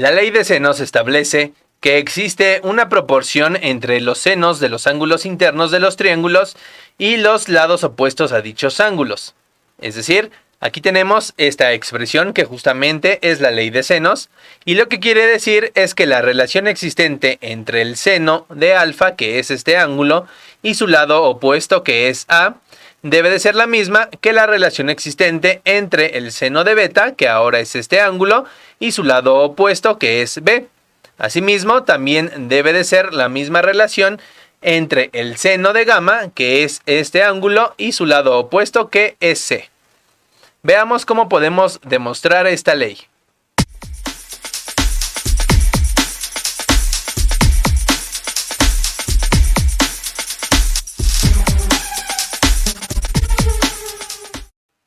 La ley de senos establece que existe una proporción entre los senos de los ángulos internos de los triángulos y los lados opuestos a dichos ángulos. Es decir, aquí tenemos esta expresión que justamente es la ley de senos, y lo que quiere decir es que la relación existente entre el seno de alfa, que es este ángulo, y su lado opuesto, que es A, debe de ser la misma que la relación existente entre el seno de beta, que ahora es este ángulo, y su lado opuesto, que es B. Asimismo, también debe de ser la misma relación entre el seno de gamma, que es este ángulo, y su lado opuesto, que es C. Veamos cómo podemos demostrar esta ley.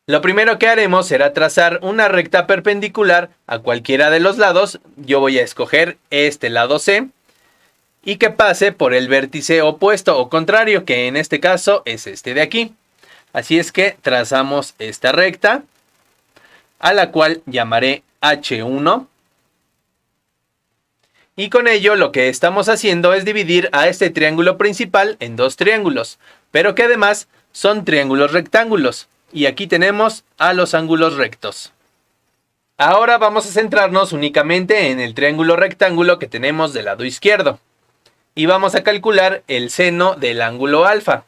Lo primero que haremos será trazar una recta perpendicular a cualquiera de los lados. Yo voy a escoger este lado C y que pase por el vértice opuesto o contrario, que en este caso es este de aquí. Así es que trazamos esta recta, a la cual llamaré H1. Y con ello lo que estamos haciendo es dividir a este triángulo principal en dos triángulos, pero que además son triángulos rectángulos. Y aquí tenemos a los ángulos rectos. Ahora vamos a centrarnos únicamente en el triángulo rectángulo que tenemos del lado izquierdo. Y vamos a calcular el seno del ángulo alfa.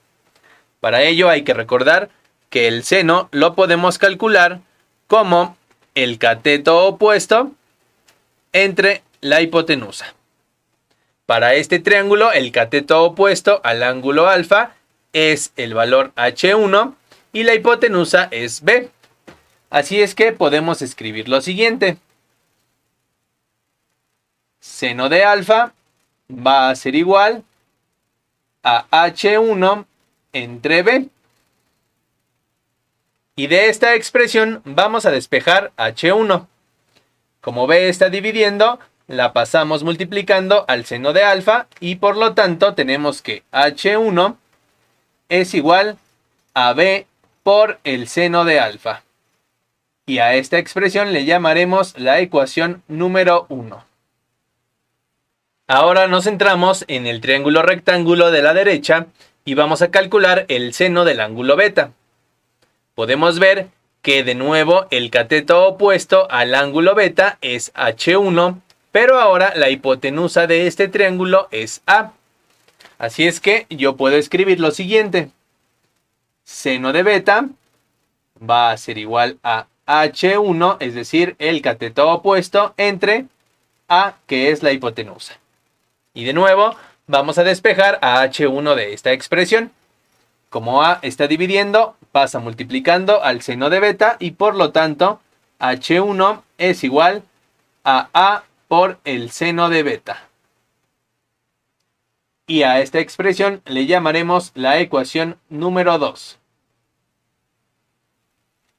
Para ello hay que recordar que el seno lo podemos calcular como el cateto opuesto entre la hipotenusa. Para este triángulo, el cateto opuesto al ángulo alfa es el valor H1 y la hipotenusa es B. Así es que podemos escribir lo siguiente. Seno de alfa va a ser igual a H1 entre B. Y de esta expresión vamos a despejar H1. Como B está dividiendo, la pasamos multiplicando al seno de alfa y por lo tanto tenemos que H1 es igual a B por el seno de alfa. Y a esta expresión le llamaremos la ecuación número 1. Ahora nos centramos en el triángulo rectángulo de la derecha y vamos a calcular el seno del ángulo beta. Podemos ver que de nuevo el cateto opuesto al ángulo beta es H1, pero ahora la hipotenusa de este triángulo es A. Así es que yo puedo escribir lo siguiente. Seno de beta va a ser igual a H1, es decir, el cateto opuesto entre A, que es la hipotenusa. Y de nuevo, vamos a despejar a H1 de esta expresión. Como A está dividiendo, pasa multiplicando al seno de beta y por lo tanto H1 es igual a A por el seno de beta. Y a esta expresión le llamaremos la ecuación número 2.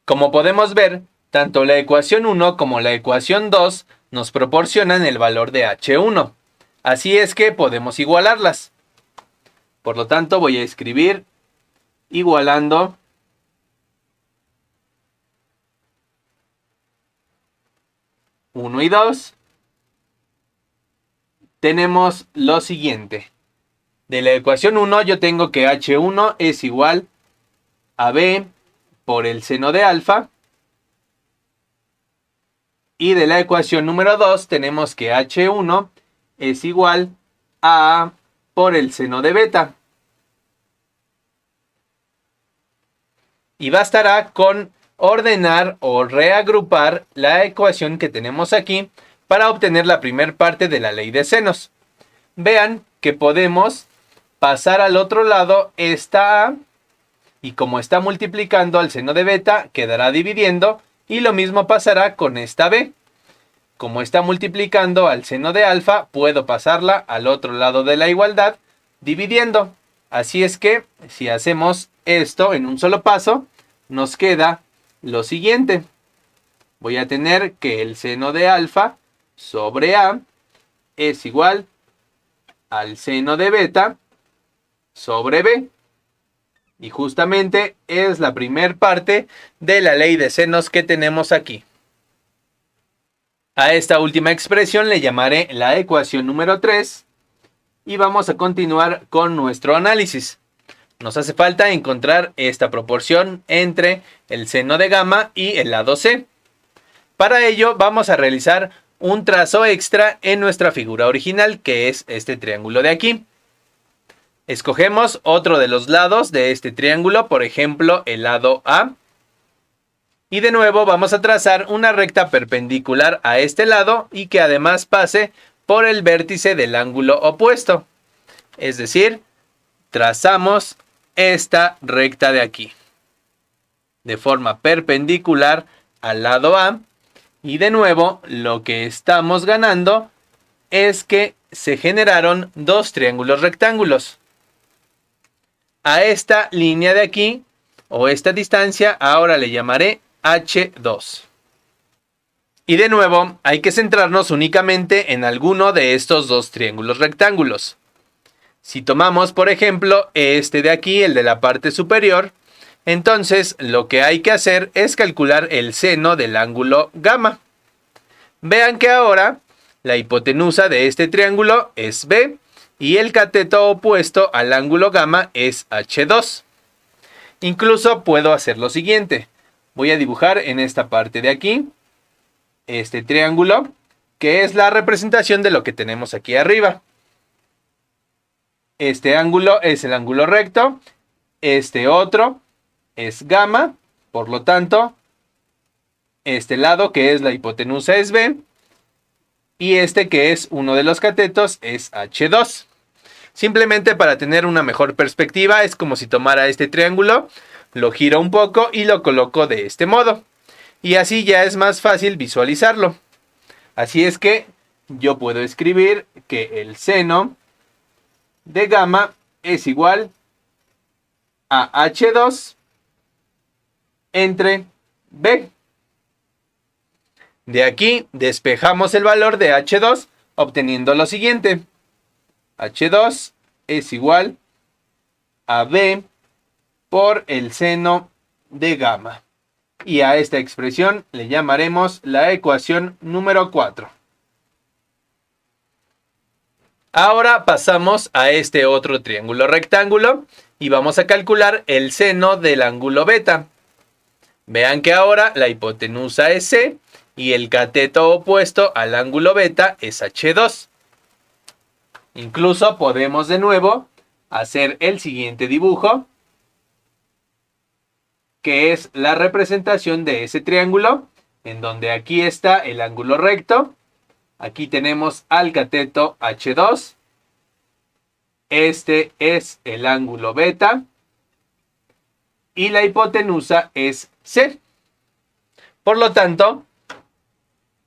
Como podemos ver, tanto la ecuación 1 como la ecuación 2 nos proporcionan el valor de H1. Así es que podemos igualarlas. Por lo tanto, voy a escribir igualando uno y 2. Tenemos lo siguiente. De la ecuación 1 yo tengo que H1 es igual a B por el seno de alfa. Y de la ecuación número 2 tenemos que H1 es igual a A por el seno de beta. Y bastará con ordenar o reagrupar la ecuación que tenemos aquí para obtener la primera parte de la ley de senos. Vean que podemos pasar al otro lado esta A y como está multiplicando al seno de beta quedará dividiendo y lo mismo pasará con esta B. Como está multiplicando al seno de alfa puedo pasarla al otro lado de la igualdad dividiendo. Así es que si hacemos esto en un solo paso nos queda lo siguiente. Voy a tener que el seno de alfa sobre A es igual al seno de beta sobre B. Y justamente es la primera parte de la ley de senos que tenemos aquí. A esta última expresión le llamaré la ecuación número 3 y vamos a continuar con nuestro análisis. Nos hace falta encontrar esta proporción entre el seno de gamma y el lado C. Para ello vamos a realizar un trazo extra en nuestra figura original, que es este triángulo de aquí. Escogemos otro de los lados de este triángulo, por ejemplo el lado A. Y de nuevo vamos a trazar una recta perpendicular a este lado y que además pase por el vértice del ángulo opuesto. Es decir, trazamos esta recta de aquí de forma perpendicular al lado A. Y de nuevo lo que estamos ganando es que se generaron dos triángulos rectángulos. A esta línea de aquí, o esta distancia, ahora le llamaré H2. Y de nuevo hay que centrarnos únicamente en alguno de estos dos triángulos rectángulos. Si tomamos, por ejemplo, este de aquí, el de la parte superior, entonces lo que hay que hacer es calcular el seno del ángulo gamma. Vean que ahora la hipotenusa de este triángulo es B y el cateto opuesto al ángulo gamma es H2. Incluso puedo hacer lo siguiente. Voy a dibujar en esta parte de aquí este triángulo, que es la representación de lo que tenemos aquí arriba. Este ángulo es el ángulo recto, este otro es gamma, por lo tanto, este lado que es la hipotenusa es B, y este que es uno de los catetos es H2. Simplemente para tener una mejor perspectiva es como si tomara este triángulo, lo giro un poco y lo coloco de este modo. Y así ya es más fácil visualizarlo. Así es que yo puedo escribir que el seno de gamma es igual a H2 entre B. De aquí despejamos el valor de H2 obteniendo lo siguiente. H2 es igual a B por el seno de gamma. Y a esta expresión le llamaremos la ecuación número 4. Ahora pasamos a este otro triángulo rectángulo y vamos a calcular el seno del ángulo beta. Vean que ahora la hipotenusa es C y el cateto opuesto al ángulo beta es H2. Incluso podemos de nuevo hacer el siguiente dibujo, que es la representación de ese triángulo, en donde aquí está el ángulo recto. Aquí tenemos al cateto H2. Este es el ángulo beta. Y la hipotenusa es C. Por lo tanto,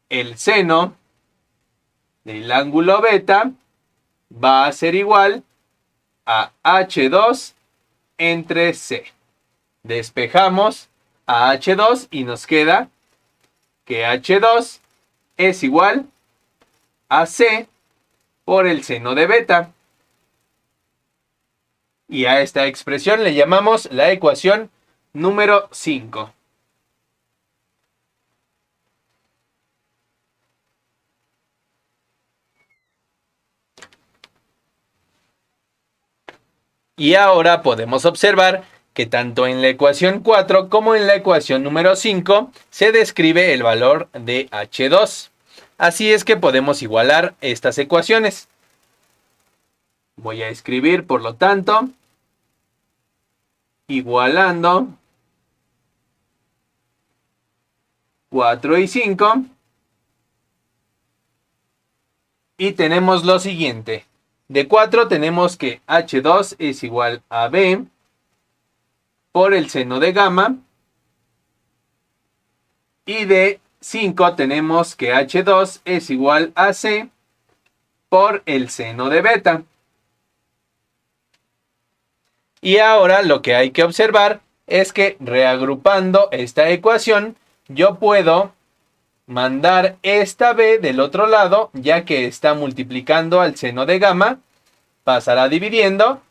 el seno del ángulo beta va a ser igual a H2 entre C. Despejamos a H2 y nos queda que H2 es igual a C por el seno de beta. Y a esta expresión le llamamos la ecuación número 5. Y ahora podemos observar que tanto en la ecuación 4 como en la ecuación número 5 se describe el valor de H2. Así es que podemos igualar estas ecuaciones. Voy a escribir, por lo tanto, igualando 4 y 5. Y tenemos lo siguiente. De 4 tenemos que H2 es igual a B por el seno de gamma. Y de 5 tenemos que H2 es igual a C por el seno de beta. Y ahora lo que hay que observar es que reagrupando esta ecuación, yo puedo mandar esta B del otro lado, ya que está multiplicando al seno de gamma, pasará dividiendo,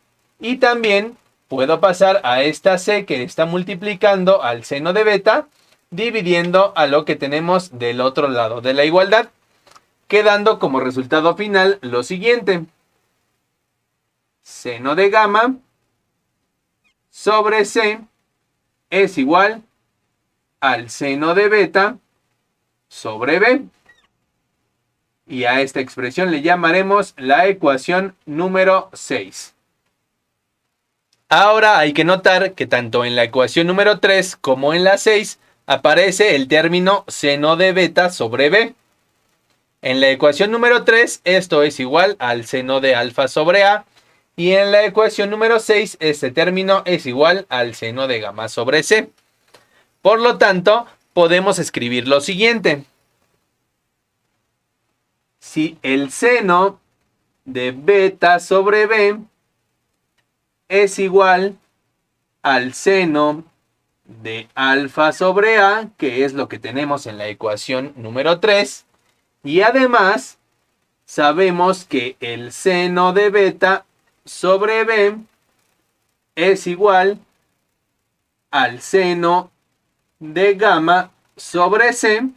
y también puedo pasar a esta C que está multiplicando al seno de beta, dividiendo a lo que tenemos del otro lado de la igualdad, quedando como resultado final lo siguiente. Seno de gamma sobre C es igual al seno de beta sobre B. Y a esta expresión le llamaremos la ecuación número 6. Ahora hay que notar que tanto en la ecuación número 3 como en la 6 aparece el término seno de beta sobre B. En la ecuación número 3 esto es igual al seno de alfa sobre A. Y en la ecuación número 6 este término es igual al seno de gamma sobre C. Por lo tanto, podemos escribir lo siguiente. Si el seno de beta sobre B es igual al seno de alfa sobre A, que es lo que tenemos en la ecuación número 3, y además sabemos que el seno de beta sobre B es igual al seno de gamma sobre C,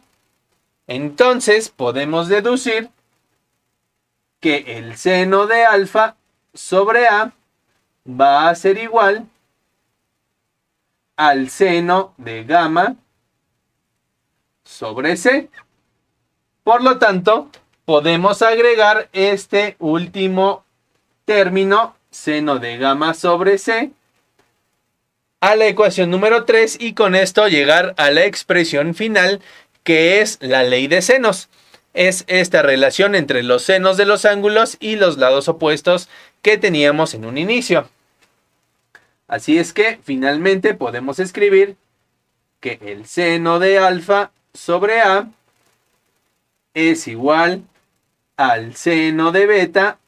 entonces podemos deducir que el seno de alfa sobre A va a ser igual al seno de gamma sobre C. Por lo tanto, podemos agregar este último término, seno de gamma sobre C, a la ecuación número 3 y con esto llegar a la expresión final, que es la ley de senos. Es esta relación entre los senos de los ángulos y los lados opuestos que teníamos en un inicio. Así es que finalmente podemos escribir que el seno de alfa sobre A es igual al seno de beta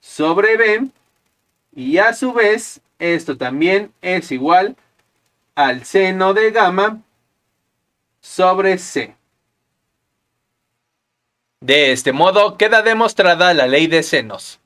sobre B, y a su vez esto también es igual al seno de gamma sobre C. De este modo queda demostrada la ley de senos.